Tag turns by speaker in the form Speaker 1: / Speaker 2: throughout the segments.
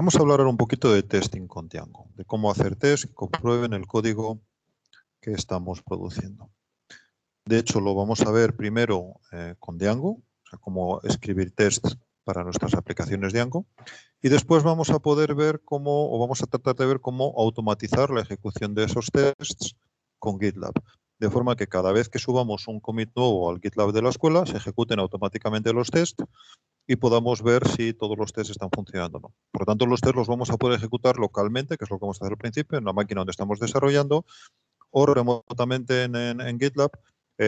Speaker 1: Vamos a hablar ahora un poquito de testing con Django, de cómo hacer test que comprueben el código que estamos produciendo. De hecho, lo vamos a ver primero con Django, o sea, cómo escribir tests para nuestras aplicaciones Django, y después vamos a poder ver cómo, o vamos a tratar de ver cómo automatizar la ejecución de esos tests con GitLab. De forma que cada vez que subamos un commit nuevo al GitLab de la escuela, se ejecuten automáticamente los tests y podamos ver si todos los tests están funcionando o no. Por lo tanto, los tests los vamos a poder ejecutar localmente, que es lo que vamos a hacer al principio, en la máquina donde estamos desarrollando, o remotamente en GitLab,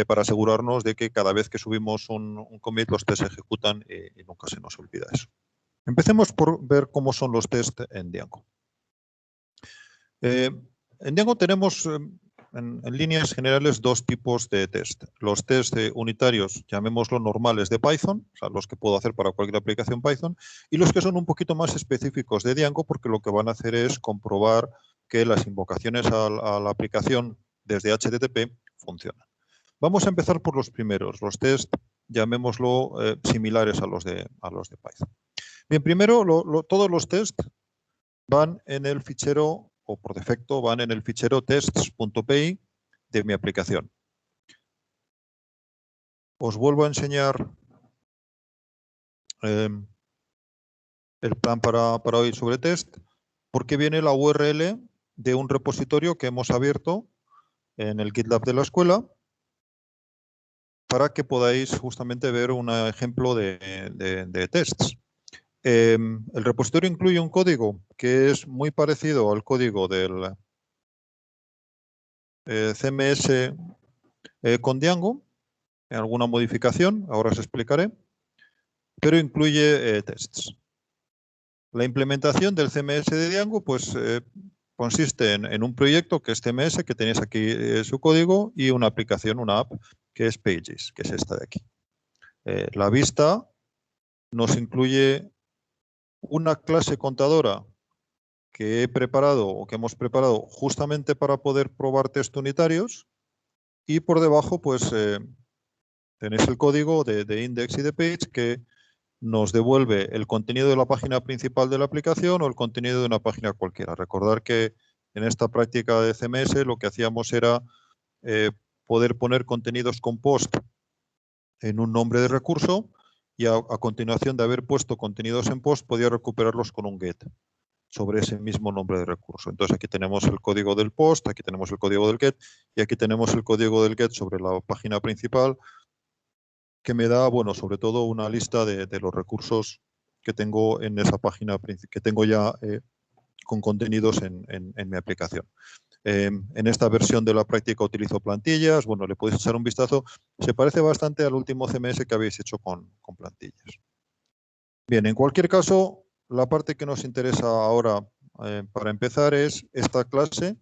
Speaker 1: para asegurarnos de que cada vez que subimos un commit, los tests se ejecutan y nunca se nos olvida eso. Empecemos por ver cómo son los tests en Django. En Django tenemos en líneas generales dos tipos de test. Los test unitarios, llamémoslo normales de Python, o sea, los que puedo hacer para cualquier aplicación Python, y los que son un poquito más específicos de Django, porque lo que van a hacer es comprobar que las invocaciones a la aplicación desde HTTP funcionan. Vamos a empezar por los primeros, los test, llamémoslo similares a los de Python. Bien, primero, todos los tests van en el fichero, o por defecto van en el fichero tests.py de mi aplicación. Os vuelvo a enseñar el plan para hoy sobre test, porque viene la URL de un repositorio que hemos abierto en el GitLab de la escuela para que podáis justamente ver un ejemplo de tests. El repositorio incluye un código que es muy parecido al código del CMS con Django, en alguna modificación, ahora os explicaré, pero incluye tests. La implementación del CMS de Django pues, consiste en un proyecto que es CMS, que tenéis aquí su código, y una aplicación, una app, que es Pages, que es esta de aquí. La vista nos incluye una clase contadora que he preparado o que hemos preparado justamente para poder probar test unitarios, y por debajo pues tenéis el código de index y de page que nos devuelve el contenido de la página principal de la aplicación o el contenido de una página cualquiera. Recordar que en esta práctica de CMS lo que hacíamos era poder poner contenidos con post en un nombre de recurso, y a continuación de haber puesto contenidos en post podía recuperarlos con un get sobre ese mismo nombre de recurso. Entonces aquí tenemos el código del post, aquí tenemos el código del get y aquí tenemos el código del get sobre la página principal, que me da, bueno, sobre todo una lista de los recursos que tengo en esa página, que tengo ya con contenidos en mi aplicación. En esta versión de la práctica utilizo plantillas, bueno, le podéis echar un vistazo, se parece bastante al último CMS que habéis hecho con plantillas. Bien, en cualquier caso, la parte que nos interesa ahora para empezar es esta clase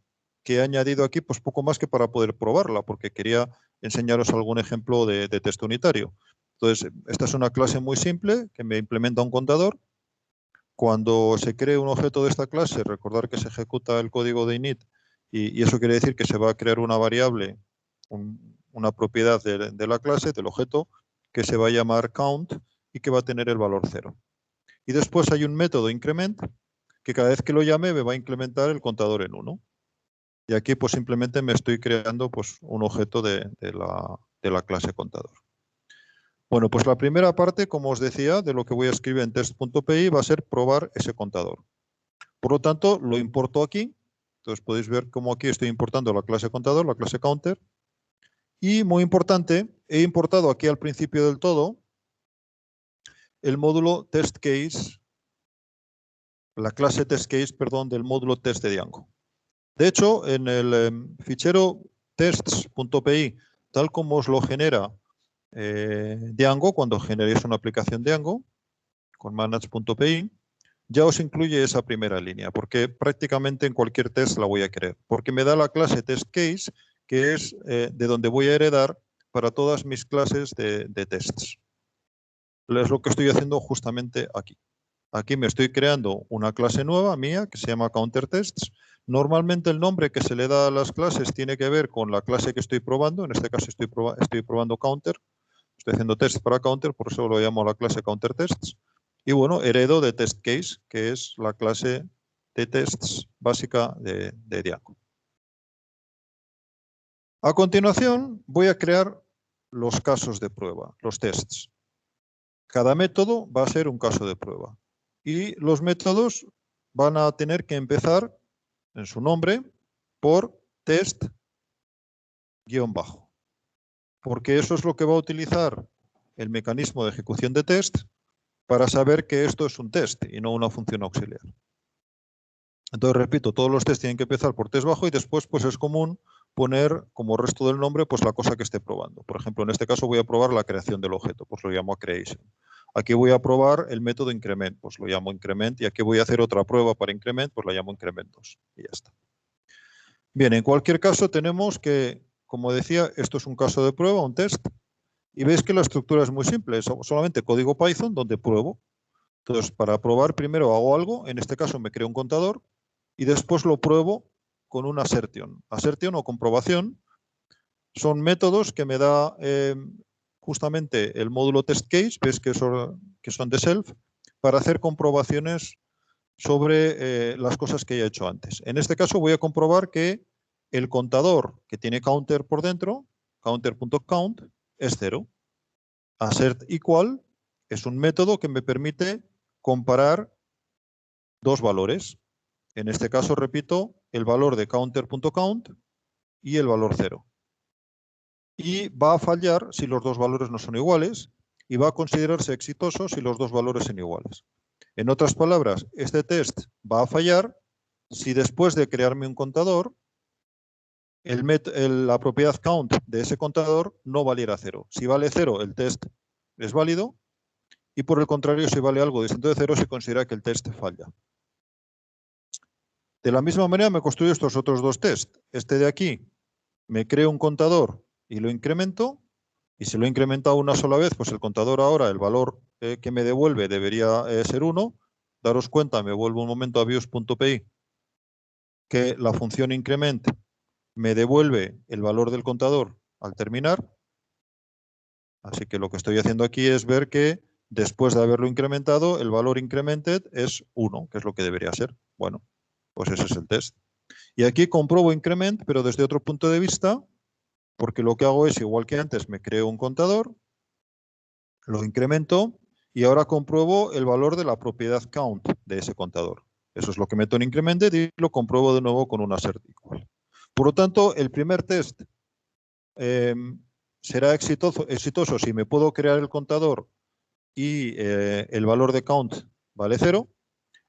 Speaker 1: que he añadido aquí, pues poco más que para poder probarla, porque quería enseñaros algún ejemplo de test unitario. Entonces, esta es una clase muy simple que me implementa un contador. Cuando se cree un objeto de esta clase, recordar que se ejecuta el código de init, y eso quiere decir que se va a crear una variable, una propiedad de la clase, del objeto, que se va a llamar count y que va a tener el valor 0. Y después hay un método increment que cada vez que lo llame me va a incrementar el contador en 1. Y aquí pues simplemente me estoy creando pues un objeto de la clase contador. Bueno, pues la primera parte, como os decía, de lo que voy a escribir en test.py va a ser probar ese contador. Por lo tanto, lo importo aquí. Entonces podéis ver cómo aquí estoy importando la clase contador, la clase counter. Y muy importante, he importado aquí al principio del todo el módulo test case, la clase test case, perdón, del módulo test de Django. De hecho, en el fichero tests.py, tal como os lo genera Django, cuando generéis una aplicación Django, con manage.py, ya os incluye esa primera línea, porque prácticamente en cualquier test la voy a querer, porque me da la clase test case, que es de donde voy a heredar para todas mis clases de tests. Es lo que estoy haciendo justamente aquí. Aquí me estoy creando una clase nueva mía que se llama counterTests. Normalmente el nombre que se le da a las clases tiene que ver con la clase que estoy probando. En este caso estoy probando counter. Estoy haciendo test para counter, por eso lo llamo la clase counterTests. Y bueno, heredo de test case, que es la clase de tests básica de Django. A continuación, voy a crear los casos de prueba, los tests. Cada método va a ser un caso de prueba. Y los métodos van a tener que empezar en su nombre por test guión bajo. Porque eso es lo que va a utilizar el mecanismo de ejecución de test para saber que esto es un test y no una función auxiliar. Entonces, repito, todos los tests tienen que empezar por test bajo y después pues es común poner como resto del nombre pues la cosa que esté probando. Por ejemplo, en este caso voy a probar la creación del objeto, pues lo llamo creation. Aquí voy a probar el método increment, pues lo llamo increment, y aquí voy a hacer otra prueba para increment, pues la llamo incrementos y ya está. Bien, en cualquier caso tenemos que, como decía, esto es un caso de prueba, un test, y veis que la estructura es muy simple, es solamente código Python donde pruebo. Entonces, para probar primero hago algo, en este caso me creo un contador, y después lo pruebo con un assertion. Assertion o comprobación son métodos que me da justamente el módulo test case, ves que son de self, para hacer comprobaciones sobre las cosas que he hecho antes. En este caso voy a comprobar que el contador que tiene counter por dentro, counter.count, es 0. Assert equal es un método que me permite comparar dos valores. En este caso, repito, el valor de counter.count y el valor 0. Y va a fallar si los dos valores no son iguales y va a considerarse exitoso si los dos valores son iguales. En otras palabras, este test va a fallar si después de crearme un contador, la propiedad count de ese contador no valiera 0. Si vale 0, el test es válido, y por el contrario, si vale algo distinto de 0, se considera que el test falla. De la misma manera me construyo estos otros dos tests. Este de aquí, me creo un contador y lo incremento, y si lo he incrementado una sola vez, pues el contador ahora, el valor que me devuelve debería ser 1. Daros cuenta, me vuelvo un momento a views.py, que la función increment me devuelve el valor del contador al terminar. Así que lo que estoy haciendo aquí es ver que después de haberlo incrementado, el valor incremented es 1, que es lo que debería ser. Bueno, pues ese es el test. Y aquí compruebo increment, pero desde otro punto de vista, porque lo que hago es, igual que antes, me creo un contador, lo incremento y ahora compruebo el valor de la propiedad count de ese contador. Eso es lo que meto en incremented y lo compruebo de nuevo con un assert equal. Por lo tanto, el primer test será exitoso si me puedo crear el contador y el valor de count vale 0.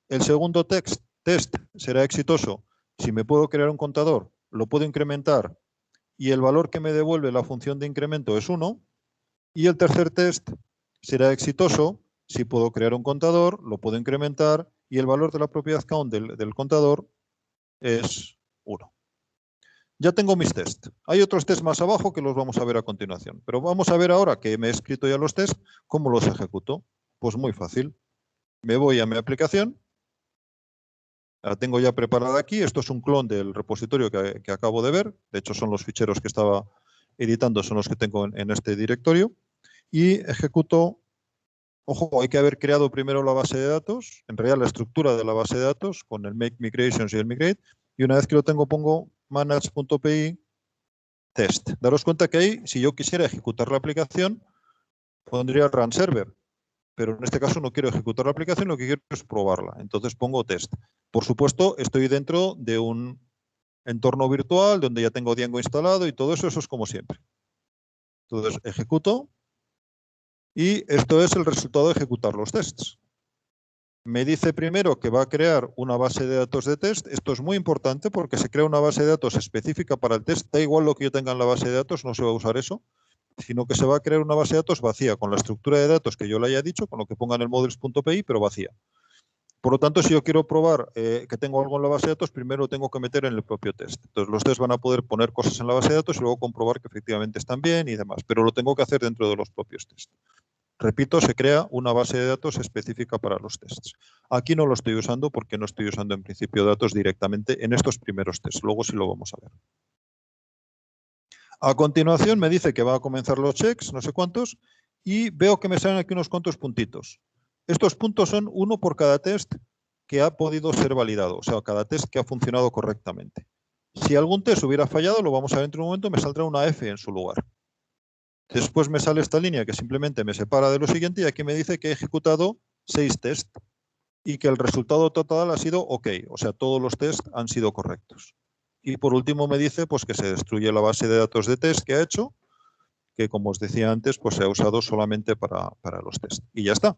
Speaker 1: El segundo test será exitoso si me puedo crear un contador, lo puedo incrementar y el valor que me devuelve la función de incremento es 1. Y el tercer test será exitoso si puedo crear un contador, lo puedo incrementar y el valor de la propiedad count del contador es 1. Ya tengo mis tests. Hay otros tests más abajo que los vamos a ver a continuación. Pero vamos a ver ahora que me he escrito ya los tests, ¿cómo los ejecuto? Pues muy fácil. Me voy a mi aplicación. La tengo ya preparada aquí. Esto es un clon del repositorio que acabo de ver. De hecho, son los ficheros que estaba editando, son los que tengo en este directorio. Y ejecuto. Ojo, hay que haber creado primero la base de datos, en realidad la estructura de la base de datos con el make migrations y el migrate, y una vez que lo tengo pongo manage.py test. Daros cuenta que ahí, si yo quisiera ejecutar la aplicación, pondría run server, pero en este caso no quiero ejecutar la aplicación, lo que quiero es probarla, entonces pongo test. Por supuesto, estoy dentro de un entorno virtual donde ya tengo Django instalado y todo eso, eso es como siempre. Entonces ejecuto. Y esto es el resultado de ejecutar los tests. Me dice primero que va a crear una base de datos de test. Esto es muy importante porque se crea una base de datos específica para el test. Da igual lo que yo tenga en la base de datos, no se va a usar eso, sino que se va a crear una base de datos vacía, con la estructura de datos que yo le haya dicho, con lo que ponga en el models.py, pero vacía. Por lo tanto, si yo quiero probar que tengo algo en la base de datos, primero lo tengo que meter en el propio test. Entonces, los tests van a poder poner cosas en la base de datos y luego comprobar que efectivamente están bien y demás, pero lo tengo que hacer dentro de los propios tests. Repito, se crea una base de datos específica para los tests. Aquí no lo estoy usando porque no estoy usando en principio datos directamente en estos primeros tests. Luego sí lo vamos a ver. A continuación me dice que va a comenzar los checks, no sé cuántos, y veo que me salen aquí unos cuantos puntitos. Estos puntos son uno por cada test que ha podido ser validado, o sea, cada test que ha funcionado correctamente. Si algún test hubiera fallado, lo vamos a ver dentro de un momento, me saldrá una F en su lugar. Después me sale esta línea que simplemente me separa de lo siguiente y aquí me dice que he ejecutado 6 tests y que el resultado total ha sido OK, o sea, todos los tests han sido correctos. Y por último me dice pues, que se destruye la base de datos de test que ha hecho, que como os decía antes, pues se ha usado solamente para los tests. Y ya está.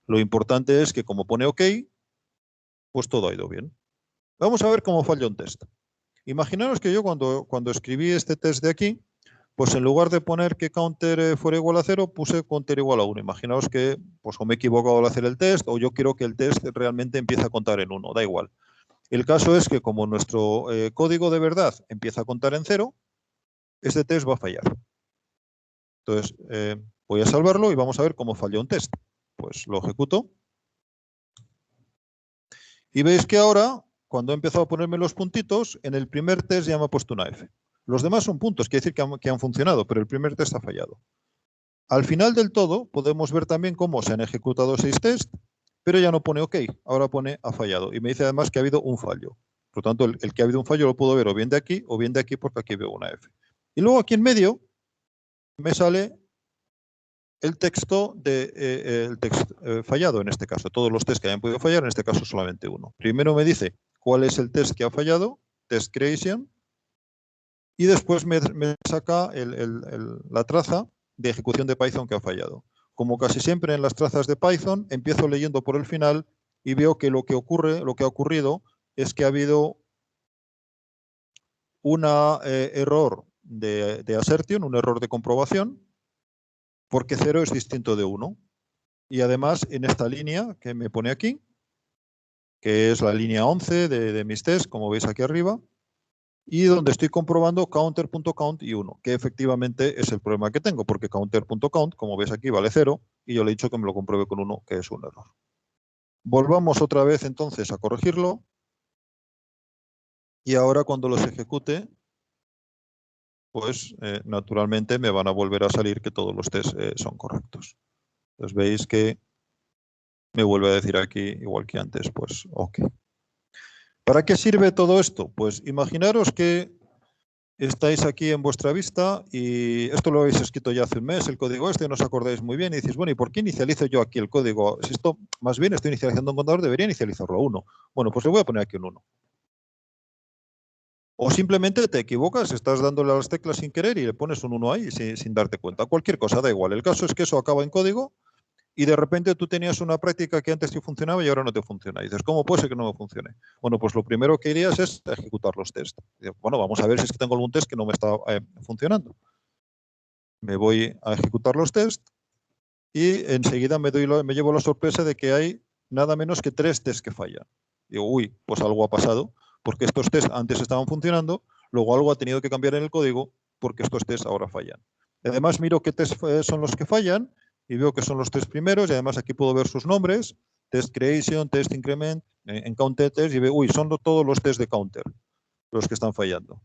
Speaker 1: Lo importante es que como pone OK, pues todo ha ido bien. Vamos a ver cómo falla un test. Imaginaros que yo cuando escribí este test de aquí, pues en lugar de poner que counter fuera igual a 0, puse counter igual a 1. Imaginaos que pues, o me he equivocado al hacer el test o yo quiero que el test realmente empiece a contar en 1, da igual. El caso es que como nuestro código de verdad empieza a contar en 0, este test va a fallar. Entonces, voy a salvarlo y vamos a ver cómo falló un test. Pues lo ejecuto. Y veis que ahora, cuando he empezado a ponerme los puntitos, en el primer test ya me ha puesto una F. Los demás son puntos, quiere decir que han funcionado, pero el primer test ha fallado. Al final del todo, podemos ver también cómo se han ejecutado 6 tests, pero ya no pone OK, ahora pone ha fallado. Y me dice además que ha habido un fallo. Por lo tanto, el que ha habido un fallo lo puedo ver o bien de aquí porque aquí veo una F. Y luego aquí en medio me sale el texto fallado en este caso. Todos los tests que hayan podido fallar, en este caso solamente uno. Primero me dice cuál es el test que ha fallado, test creation, y después me saca la traza de ejecución de Python que ha fallado. Como casi siempre en las trazas de Python, empiezo leyendo por el final y veo que lo que ha ocurrido es que ha habido un error de assertion, un error de comprobación, porque 0 es distinto de 1. Y además en esta línea que me pone aquí, que es la línea 11 de mis tests, como veis aquí arriba, y donde estoy comprobando counter.count y 1, que efectivamente es el problema que tengo, porque counter.count, como ves aquí, vale 0, y yo le he dicho que me lo compruebe con 1, que es un error. Volvamos otra vez entonces a corregirlo, y ahora cuando los ejecute, pues naturalmente me van a volver a salir que todos los tests son correctos. Entonces veis que me vuelve a decir aquí, igual que antes, pues OK. ¿Para qué sirve todo esto? Pues imaginaros que estáis aquí en vuestra vista y esto lo habéis escrito ya hace un mes, el código no os acordáis muy bien y decís, bueno, ¿y por qué inicializo yo aquí el código? Si esto, más bien, estoy inicializando un contador, debería inicializarlo a 1. Bueno, pues le voy a poner aquí un 1. O simplemente te equivocas, estás dándole a las teclas sin querer y le pones un 1 ahí sin darte cuenta. Cualquier cosa, da igual. El caso es que eso acaba en código y de repente tú tenías una práctica que antes te funcionaba y ahora no te funciona. Y dices, ¿cómo puede ser que no me funcione? Bueno, pues lo primero que irías es ejecutar los tests. Bueno, vamos a ver si es que tengo algún test que no me está funcionando. Me voy a ejecutar los tests y enseguida me llevo la sorpresa de que hay nada menos que 3 tests que fallan. Digo, uy, pues algo ha pasado, porque estos tests antes estaban funcionando, luego algo ha tenido que cambiar en el código porque estos tests ahora fallan. Además miro qué tests son los que fallan y veo que son los 3 primeros y además aquí puedo ver sus nombres, test creation, test increment, en counter test y veo, uy, son todos los tests de counter los que están fallando.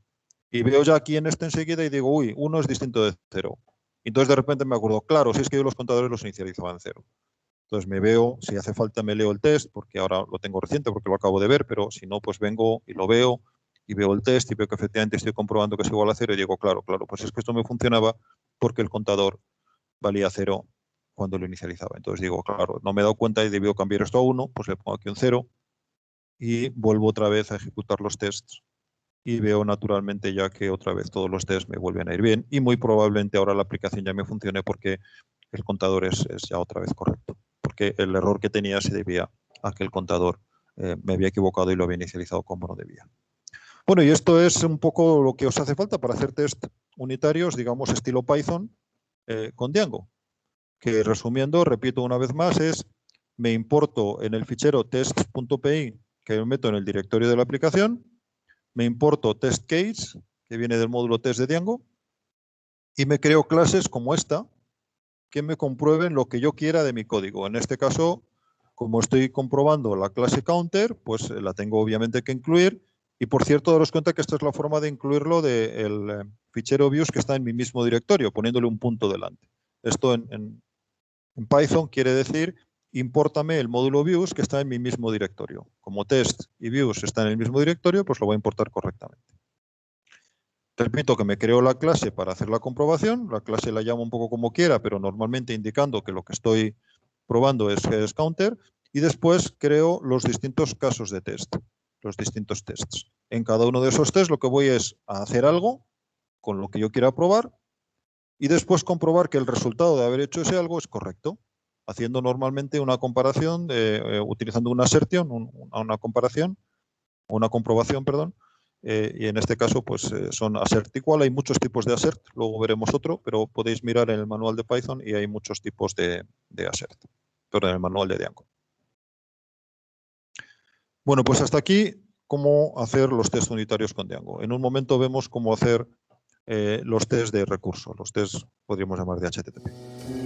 Speaker 1: Y veo ya aquí en este enseguida y digo, uy, 1 es distinto de 0. Entonces de repente me acuerdo, claro, si es que yo los contadores los inicializaba en 0. Entonces me veo, si hace falta me leo el test, porque ahora lo tengo reciente porque lo acabo de ver, pero si no, pues vengo y lo veo y veo el test y veo que efectivamente estoy comprobando que es igual a 0 y digo, claro, pues es que esto me funcionaba porque el contador valía 0 cuando lo inicializaba. Entonces digo, claro, no me he dado cuenta y debió cambiar esto a 1, pues le pongo aquí un 0 y vuelvo otra vez a ejecutar los tests y veo naturalmente ya que otra vez todos los tests me vuelven a ir bien y muy probablemente ahora la aplicación ya me funcione porque el contador es ya otra vez correcto. Porque el error que tenía se debía a que el contador me había equivocado y lo había inicializado como no debía. Bueno, y esto es un poco lo que os hace falta para hacer test unitarios, digamos, estilo Python con Django. Que resumiendo, repito una vez más, es me importo en el fichero tests.py que me meto en el directorio de la aplicación, me importo test case, que viene del módulo test de Django, y me creo clases como esta, que me comprueben lo que yo quiera de mi código. En este caso, como estoy comprobando la clase counter, pues la tengo obviamente que incluir. Y por cierto, daros cuenta que esta es la forma de incluirlo del fichero views que está en mi mismo directorio, poniéndole un punto delante. Esto en Python quiere decir impórtame el módulo views que está en mi mismo directorio. Como test y views están en el mismo directorio, pues lo voy a importar correctamente. Repito que me creo la clase para hacer la comprobación. La clase la llamo un poco como quiera, pero normalmente indicando que lo que estoy probando es counter. Y después creo los distintos casos de test, los distintos tests. En cada uno de esos tests lo que voy es a hacer algo con lo que yo quiera probar y después comprobar que el resultado de haber hecho ese algo es correcto, haciendo normalmente una comparación, utilizando una assertion, una comparación, una comprobación, perdón, y en este caso pues son assert igual. Hay muchos tipos de assert, luego veremos otro, pero podéis mirar en el manual de Python y hay muchos tipos de assert, pero en el manual de Django. Bueno, pues hasta aquí cómo hacer los test unitarios con Django. En un momento vemos cómo hacer los test de recurso, los test podríamos llamar de HTTP.